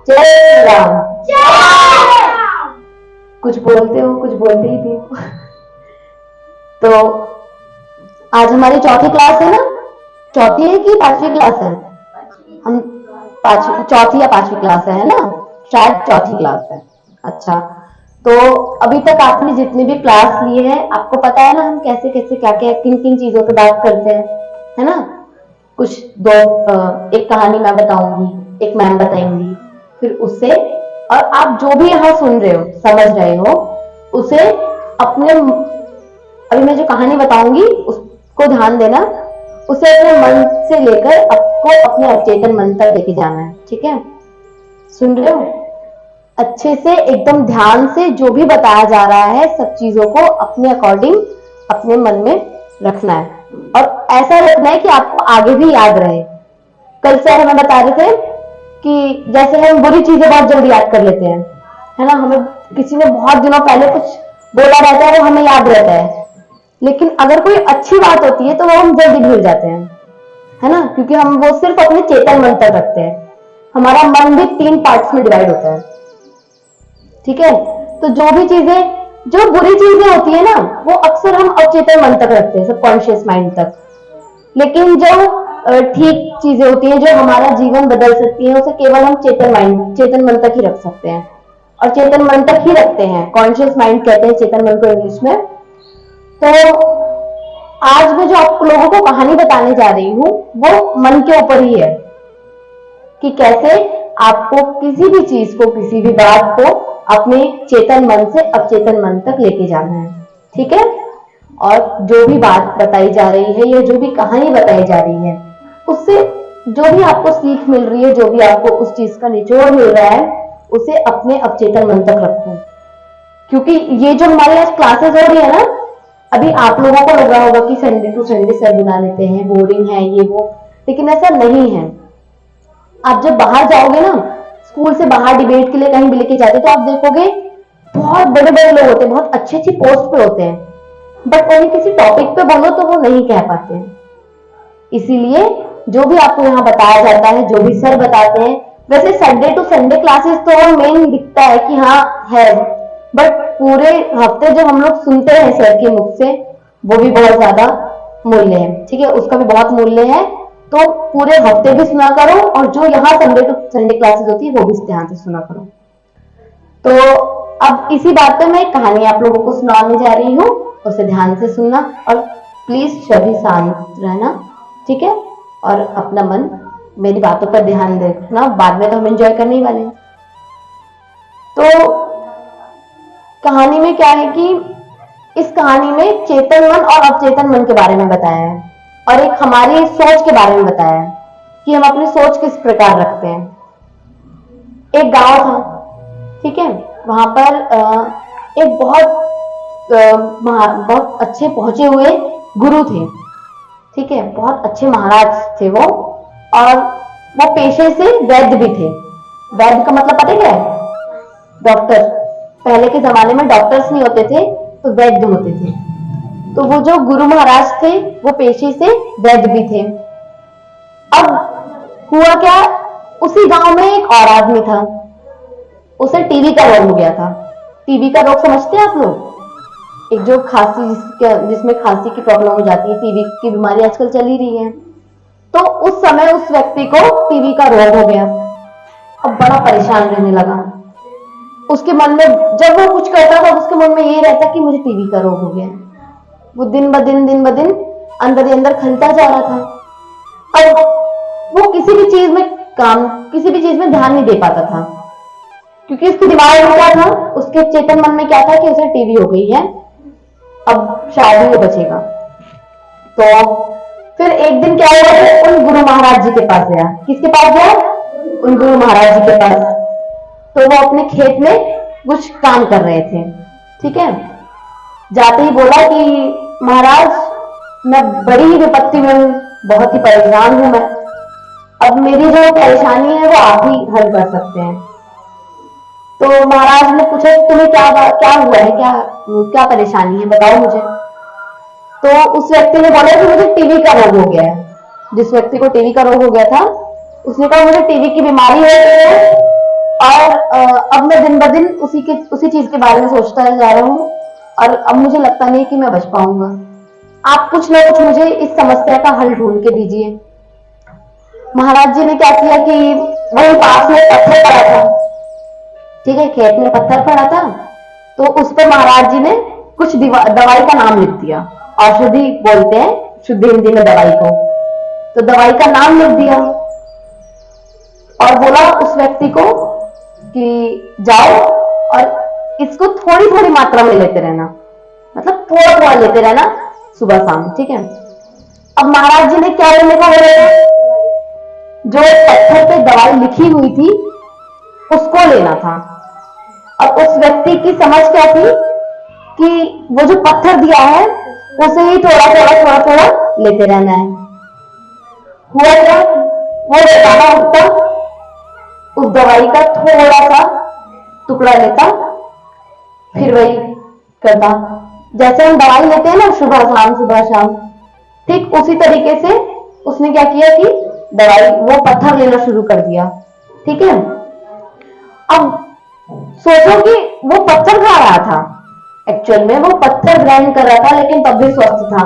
जय श्री राम। जय। कुछ बोलते हो, कुछ बोलते ही थे। तो आज हमारी चौथी क्लास है ना? चौथी है कि पांचवी क्लास है? हम पांचवी, चौथी या पांचवी क्लास है ना? शायद चौथी क्लास है। अच्छा, तो अभी तक आपने जितनी भी क्लास लिए हैं, आपको पता है ना हम कैसे कैसे क्या क्या किन किन चीजों पे बात करते हैं, है ना? कुछ दो एक कहानी मैं बताऊंगी, एक मैम बताएंगी, फिर उससे, और आप जो भी यहाँ सुन रहे हो, समझ रहे हो, उसे अपने, अभी मैं जो कहानी बताऊंगी उसको ध्यान देना, उसे अपने मन से लेकर आपको अपने अचेतन मन तक लेके जाना है। ठीक है? सुन रहे हो? अच्छे से एकदम ध्यान से जो भी बताया जा रहा है सब चीजों को अपने अकॉर्डिंग अपने मन में रखना है, और ऐसा रखना है कि आपको आगे भी याद रहे। कल से हमें बता रहे थे कि जैसे हम बुरी चीजें बहुत जल्दी याद कर लेते हैं, है ना? हमें किसी ने बहुत दिनों पहले कुछ बोला रहता है, वो हमें याद रहता है, लेकिन अगर कोई अच्छी बात होती है तो वो हम जल्दी भूल जाते हैं, है ना? क्योंकि हम वो सिर्फ अपने चेतन मन तक रखते हैं। हमारा मन भी 3 पार्ट्स में डिवाइड होता है। ठीक है? तो जो भी चीजें, जो बुरी चीजें होती है ना, वो अक्सर हम अचेतन मन तक रखते हैं, सबकॉन्शियस माइंड तक। लेकिन जो ठीक चीजें होती हैं जो हमारा जीवन बदल सकती हैं, उसे केवल हम चेतन माइंड, चेतन मन तक ही रख सकते हैं, और चेतन मन तक ही रखते हैं। कॉन्शियस माइंड कहते हैं चेतन मन को इंग्लिश में। तो आज मैं जो आप लोगों को कहानी बताने जा रही हूँ वो मन के ऊपर ही है, कि कैसे आपको किसी भी चीज को, किसी भी बात को अपने चेतन मन से अचेतन मन तक लेके जाना है। ठीक है? और जो भी बात बताई जा रही है या जो भी कहानी बताई जा रही है, उससे जो भी आपको सीख मिल रही है, जो भी आपको उस चीज का निचोड़ मिल रहा है, उसे अपने अचेतन मन तक रखो। क्योंकि ये जो हमारे आज क्लासेस हो रही है ना, अभी आप लोगों को लग रहा होगा कि संडे टू संडे सर बुला लेते हैं, बोरिंग है ये वो, लेकिन ऐसा नहीं है। आप जब बाहर जाओगे ना, स्कूल से बाहर डिबेट के लिए कहीं भी लेके जाते, तो आप देखोगे बहुत बड़े बड़े लोग होते हैं, बहुत अच्छी अच्छी पोस्ट पे होते हैं, बट उन्हें किसी टॉपिक पे बोलो तो वो नहीं कह पाते हैं। इसीलिए जो भी आपको यहाँ बताया जाता है, जो भी सर बताते हैं, वैसे संडे टू संडे क्लासेस तो मेन दिखता है कि हाँ है, बट पूरे हफ्ते जो हम लोग सुनते हैं सर के मुख से, वो भी बहुत ज्यादा मूल्य है। ठीक है? उसका भी बहुत मूल्य है। तो पूरे हफ्ते भी सुना करो, और जो यहाँ संडे टू संडे क्लासेस होती है वो भी ध्यान से सुना करो। तो अब इसी बात पे मैं एक कहानी आप लोगों को सुनाने जा रही हूँ, उसे ध्यान से सुनना, और प्लीज सभी शांत रहना। ठीक है? और अपना मन मेरी बातों पर ध्यान देना, बाद में तो हम एंजॉय करने ही वाले हैं। तो कहानी में क्या है कि इस कहानी में चेतन मन और अवचेतन मन के बारे में बताया है, और एक हमारी सोच के बारे में बताया है कि हम अपनी सोच किस प्रकार रखते हैं। एक गांव था, ठीक है? वहां पर एक बहुत अच्छे पहुंचे हुए गुरु थे। ठीक है? बहुत अच्छे महाराज थे वो, और वो पेशे से वैद्य भी थे। वैद्य का मतलब पता क्या है? डॉक्टर। पहले के जमाने में डॉक्टर्स नहीं होते थे, तो वैद्य होते थे। तो वो जो गुरु महाराज थे वो पेशे से वैद्य भी थे। अब हुआ क्या, उसी गांव में एक और आदमी था, उसे टीबी का रोग हो गया था। टीबी का रोग समझते हैं आप लोग? एक जो खांसी, जिसमें खांसी की प्रॉब्लम हो जाती है, टीबी की बीमारी आजकल चल ही रही है। तो उस समय उस व्यक्ति को टीबी का रोग हो गया। अब बड़ा परेशान रहने लगा। उसके मन में जब वो कुछ करता था, उसके मन में ये रहता कि मुझे टीबी का रोग हो गया। वो दिन ब दिन अंदर ही अंदर खलता जा रहा था। अब वो किसी भी चीज में ध्यान नहीं दे पाता था, क्योंकि उसके दिमाग में क्या था, उसके चेतन मन में क्या था कि उसे टीबी हो गई है, अब शायद ही वो बचेगा। तो फिर एक दिन क्या हुआ, उन गुरु महाराज जी के पास गया। किसके पास गया? उन गुरु महाराज जी के पास। तो वो अपने खेत में कुछ काम कर रहे थे। ठीक है? जाते ही बोला कि महाराज, मैं बड़ी ही विपत्ति में हूं, बहुत ही परेशान हूं मैं, अब मेरी जो परेशानी है वो आप ही हल कर सकते हैं। तो महाराज ने पूछा तुम्हें क्या हुआ है, क्या परेशानी है, बताओ मुझे। तो उस व्यक्ति ने बोला कि मुझे टीबी का रोग हो गया है। जिस व्यक्ति को टीबी का रोग हो गया था, उसने कहा मुझे टीबी की बीमारी हो गई है, और अब मैं दिन ब दिन उसी चीज के बारे में सोचता जा रहा हूँ, और अब मुझे लगता नहीं कि मैं बच पाऊंगा। आप कुछ ना कुछ मुझे इस समस्या का हल ढूंढ के दीजिए। महाराज जी ने क्या किया कि वही पास में पत्थर पड़ा था, ठीक है, खेत में पत्थर पड़ा था, तो उस पर महाराज जी ने कुछ दवाई का नाम लिख दिया। औषधि बोलते हैं शुद्ध हिंदी में दवाई को, तो दवाई का नाम लिख दिया और बोला उस व्यक्ति को कि जाओ और इसको थोड़ी थोड़ी मात्रा में लेते रहना, मतलब थोड़ा थोड़ा लेते रहना सुबह शाम, ठीक है। अब महाराज जी ने क्या लेने का बोला, जो पत्थर पे दवाई लिखी हुई थी उसको लेना था। अब उस व्यक्ति की समझ क्या थी कि वो जो पत्थर दिया है उसे ही थोड़ा थोड़ा थोड़ा थोड़ा लेते रहना है। हुआ क्या, वो बेचारा उठता, उस दवाई का थोड़ा सा टुकड़ा लेता, फिर वही करता। जैसे हम दवाई लेते हैं ना सुबह शाम, ठीक उसी तरीके से उसने क्या किया कि दवाई वो पत्थर लेना शुरू कर दिया, ठीक है। अब सोचो कि वो पत्थर खा रहा था, एक्चुअल में वो पत्थर ग्राइंड कर रहा था, लेकिन तब भी स्वस्थ था।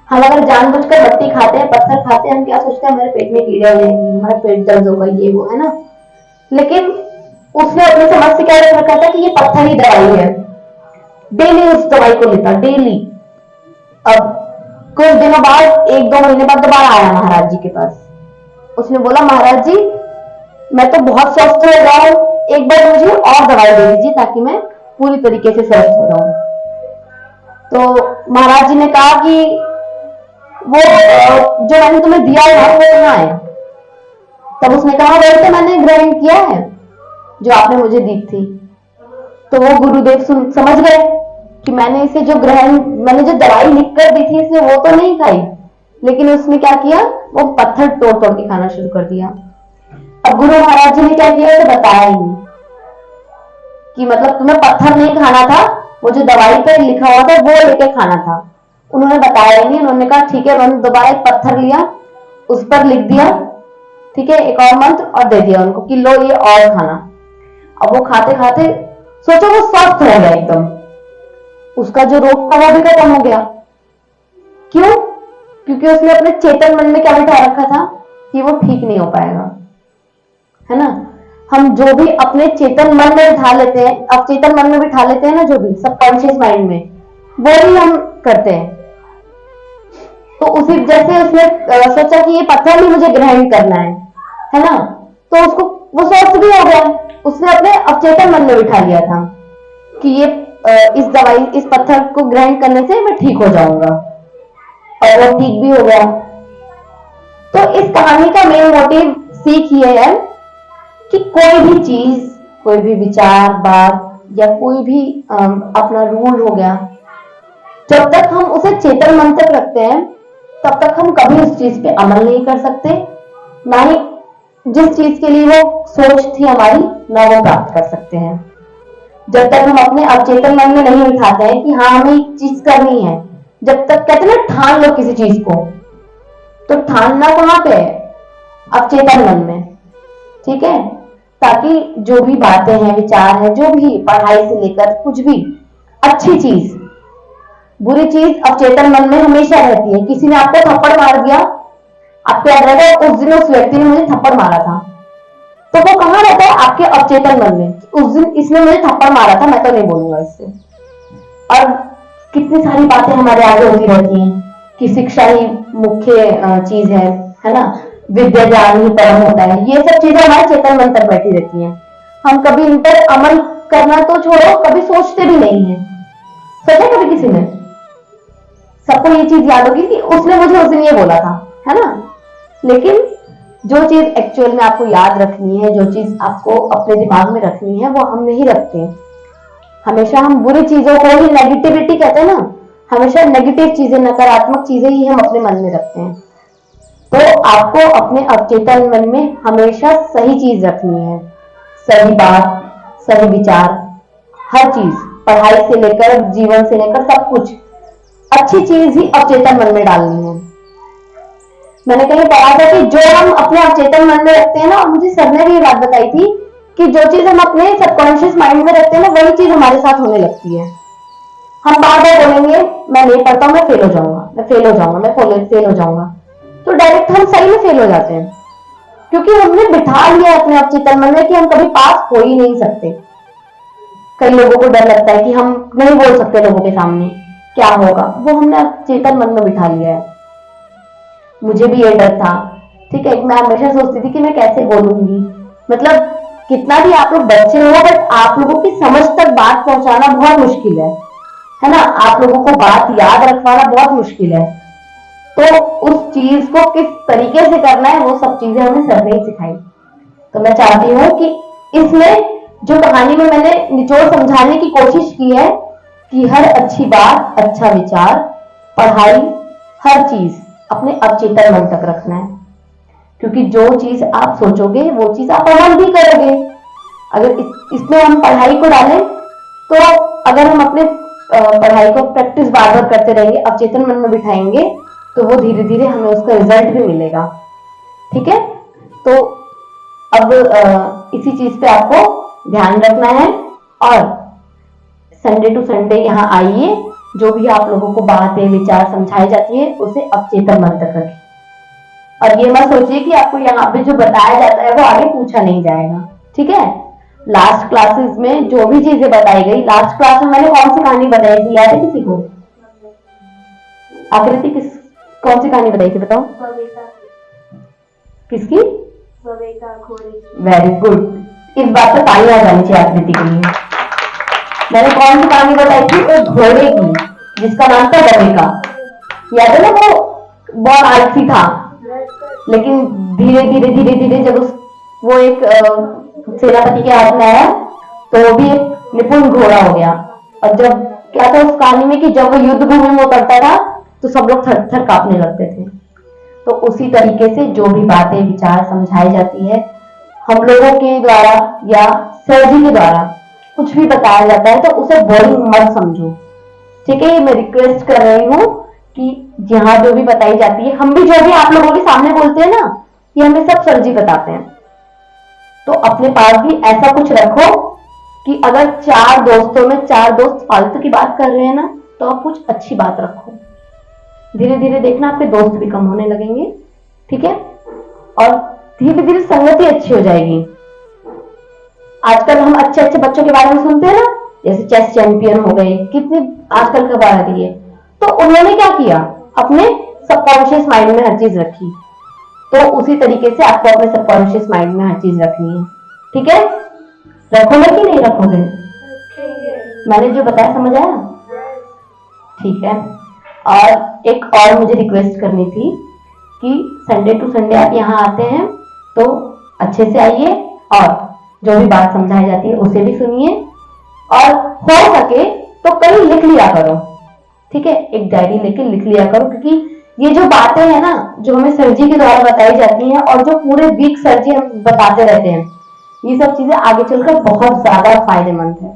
हम अगर जानबूझकर मट्टी खाते हैं, पत्थर खाते हैं, हम क्या सोचते हैं हमारे पेट में कीड़े हो जाएंगे, हमारा पेट दर्द होगा, ये वो है ना। लेकिन उसने अपनी समझ से क्या रखा था कि ये पत्थर ही दवाई है, डेली उस दवाई को लेता, डेली। अब कुछ दिनों बाद, 1-2 महीने बाद दोबारा आया महाराज जी के पास। उसने बोला महाराज जी मैं तो बहुत स्वस्थ हो गया हूं, एक बार मुझे और दवाई दे दीजिए ताकि मैं पूरी तरीके से स्वस्थ हो जाऊं। तो महाराज जी ने कहा कि वो जो मैंने तुम्हें दिया है वो कहाँ है। तब उसने कहा वही तो मैंने ग्रहण किया है जो आपने मुझे दी थी। तो वो गुरुदेव समझ गए कि मैंने जो दवाई लिख कर दी थी इसे वो तो नहीं खाई, लेकिन उसने क्या किया, वो पत्थर तोड़ तोड़ के खाना शुरू कर दिया। अब गुरु महाराज जी ने क्या किया, उसे बताया ही नहीं कि मतलब तुम्हें पत्थर नहीं खाना था, वो जो दवाई पे लिखा हुआ था वो लेके खाना था। उन्होंने बताया ही नहीं। उन्होंने कहा ठीक है, उन्होंने दोबारा एक पत्थर लिया, उस पर लिख दिया, ठीक है, एक और मंत्र, और दे दिया उनको कि लो ये और खाना। अब वो खाते खाते सोचो वो स्वस्थ हो गया एकदम, उसका जो रोग था वो भी खत्म हो गया। क्यों? क्योंकि उसने अपने चेतन मन में क्या बिठा रखा था कि वो ठीक नहीं हो पाएगा, है ना। हम जो भी अपने चेतन मन में बिठा लेते हैं, अवचेतन मन में बिठा लेते हैं ना, जो भी सबकॉन्शियस माइंड में, वो ही हम करते हैं। तो उसी जैसे उसने सोचा कि ये पत्थर ही मुझे ग्रहण करना है ना, तो उसको वो स्वस्थ भी हो गया। उसने अपने अवचेतन मन में बिठा लिया था कि ये इस पत्थर को ग्रहण करने से मैं ठीक हो जाऊंगा, और वो ठीक भी हो गया। तो इस कहानी का मेन मोटिव सीख ये है कि कोई भी चीज, कोई भी विचार, बात, या कोई भी अपना रूल हो गया, जब तक हम उसे चेतन मन तक रखते हैं तब तक हम कभी उस चीज पे अमल नहीं कर सकते, ना ही जिस चीज के लिए वो सोच थी हमारी, ना वो प्राप्त कर सकते हैं। जब तक हम अपने अवचेतन मन में नहीं उठाते हैं कि हाँ हमें एक चीज करनी है, जब तक कहते हैं ना ठान लो किसी चीज को, तो ठानना कहाँ पे है, अवचेतन मन में, ठीक है। ताकि जो भी बातें हैं, विचार है, जो भी पढ़ाई से लेकर कुछ भी अच्छी चीज, बुरी चीज अवचेतन मन में हमेशा रहती है। किसी ने आपको थप्पड़ मार दिया, आपको याद रहेगा उस दिन उस व्यक्ति ने मुझे थप्पड़ मारा था, तो वो कहाँ रहता है, आपके अवचेतन मन में। उस दिन इसने मुझे थप्पड़ मारा था, मैं तो नहीं बोलूंगा इससे। और कितनी सारी बातें हमारे आगे होती रहती हैं कि शिक्षा ही मुख्य चीज है ना, विद्या ज्ञान ही परम होता है। ये सब चीजें हमारे चेतन मन तक बैठी रहती हैं, हम कभी इन पर अमल करना तो छोड़ो, कभी सोचते भी नहीं है। सोचा कभी किसी ने? सबको ये चीज याद होगी कि उसने मुझे उस दिन ये बोला था, है ना। लेकिन जो चीज एक्चुअल में आपको याद रखनी है, जो चीज आपको अपने दिमाग में रखनी है, वो हम नहीं रखते। हमेशा हम बुरी चीजों को ही, नेगेटिविटी कहते हैं ना, हमेशा नेगेटिव चीजें, नकारात्मक चीजें ही हम अपने मन में रखते हैं। तो आपको अपने अवचेतन मन में हमेशा सही चीज रखनी है, सही बात, सही विचार, हर चीज, पढ़ाई से लेकर जीवन से लेकर सब कुछ, अच्छी चीज ही अवचेतन मन में डालनी है। मैंने कहीं पढ़ा था कि जो हम अपने अवचेतन मन में रखते हैं ना, और मुझे सर ने भी ये बात बताई थी कि जो चीज हम अपने सबकॉन्शियस माइंड में रखते हैं ना, वही चीज हमारे साथ होने लगती है। हम बार बार बोलेंगे मैं नहीं पढ़ता हूं, मैं फेल हो जाऊंगा, मैं फेल हो जाऊंगा, मैं फेल हो जाऊंगा, तो डायरेक्ट हम सही में फेल हो जाते हैं, क्योंकि हमने बिठा लिया है अपने अवचेतन मन में कि हम कभी पास हो ही नहीं सकते। कई लोगों को डर लगता है कि हम नहीं बोल सकते लोगों के सामने, क्या होगा, वो हमने अवचेतन मन में बिठा लिया है। मुझे भी ये डर था, ठीक है, मैं हमेशा सोचती थी कि मैं कैसे बोलूंगी, मतलब कितना भी आप लोग बच्चे हो, बट आप लोगों की समझ तक बात पहुंचाना बहुत मुश्किल है ना, आप लोगों को बात याद रखवाना बहुत मुश्किल है। तो उस चीज को किस तरीके से करना है, वो सब चीजें हमें सर ने ही सिखाई। तो मैं चाहती हूँ कि इसमें जो कहानी में मैंने निचोड़ समझाने की कोशिश की है कि हर अच्छी बात, अच्छा विचार, पढ़ाई, हर चीज अपने अवचेतन मन तक रखना है, क्योंकि जो चीज आप सोचोगे वो चीज आप अमल भी करोगे। अगर इसमें हम पढ़ाई को डालें, तो अगर हम अपने पढ़ाई को प्रैक्टिस बार बार करते रहेंगे, अवचेतन मन में बिठाएंगे, तो वो धीरे धीरे हमें उसका रिजल्ट भी मिलेगा। ठीक है, तो अब इसी चीज पे आपको ध्यान रखना है, और संडे टू संडे यहाँ आइए, जो भी आप लोगों को बातें विचार समझाई जाती है उसे अवचेतन मन तक रखें, और ये मत सोचिए कि आपको यहाँ पे जो बताया जाता है वो आगे पूछा नहीं जाएगा। ठीक है, लास्ट क्लासेस में जो भी चीजें बताई गई, लास्ट क्लास में मैंने कौन सी कहानी बताई थी, याद है किसी को? आकृति कौन सी कहानी बताई थी, बताओ? किसकी? वेरी गुड, इस बात पे ताली आ जानी चाहिए आकृति के लिए। मैंने कौन सी कहानी बताई थी? एक घोड़े की जिसका नाम था बबेका। याद है ना, वो बहुत आलसी था, लेकिन धीरे धीरे धीरे धीरे जब वो एक सेनापति के हाथ में आया, तो वो भी एक निपुण घोड़ा हो गया। और जब क्या था उस कहानी में कि जब वो युद्ध भूमि में उतरता था तो सब लोग थर थर कांपने लगते थे। तो उसी तरीके से जो भी बातें विचार समझाई जाती है हम लोगों के द्वारा या सर जी के द्वारा कुछ भी बताया जाता है, तो उसे बोरिंग मत समझो। ठीक है, ये मैं रिक्वेस्ट कर रही हूँ कि यहाँ जो भी बताई जाती है, हम भी जो भी आप लोगों के सामने बोलते हैं ना, ये हमें सब सर जी बताते हैं। तो अपने पास भी ऐसा कुछ रखो कि अगर 4 दोस्तों में 4 दोस्त फालतू की बात कर रहे हैं ना, तो आप कुछ अच्छी बात रखो। धीरे धीरे देखना आपके दोस्त भी कम होने लगेंगे। ठीक है, और धीरे धीरे संगति अच्छी हो जाएगी। आजकल हम अच्छे अच्छे बच्चों के बारे में सुनते हैं ना, जैसे चेस चैंपियन हो गए, कितने आजकल खबर आ रही है। तो उन्होंने क्या किया, अपने सबकॉन्शियस माइंड में हर चीज रखी। तो उसी तरीके से आपको अपने सबकॉन्शियस माइंड में हर चीज रखनी है। ठीक है, रखोगे कि नहीं रखोगे? मैंने जो बताया समझ आया? ठीक है, और एक और मुझे रिक्वेस्ट करनी थी कि संडे टू संडे आप यहाँ आते हैं तो अच्छे से आइए, और जो भी बात समझाई जाती है उसे भी सुनिए, और हो सके तो कहीं लिख लिया करो। ठीक है, एक डायरी लेके लिख लिया करो, क्योंकि ये जो बातें हैं ना, जो हमें सर जी के द्वारा बताई जाती हैं और जो पूरे वीक सर जी हम बताते रहते हैं, ये सब चीजें आगे चलकर बहुत ज्यादा फायदेमंद है।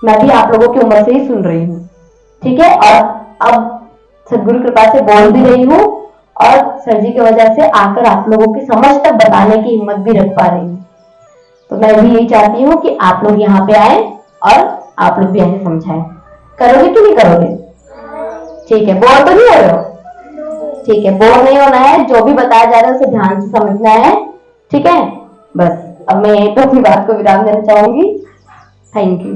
मैं भी आप लोगों की उम्र से ही सुन रही हूँ। ठीक है, और अब सदगुरु कृपा से बोल भी रही हूँ, और सर जी की वजह से आकर आप लोगों की समझ तक बताने की हिम्मत भी रख पा रही हूँ। तो मैं भी यही चाहती हूँ कि आप लोग यहाँ पे आए और आप लोग भी ऐसे समझाएं। करोगे कि नहीं करोगे? ठीक है, बोर तो नहीं हो रहे हो? ठीक है, बोर नहीं होना है, जो भी बताया जा रहा है उसे ध्यान से समझना है। ठीक है, बस अब मैं यहीं पर अपनी बात को विराम देना चाहूंगी। Thank you.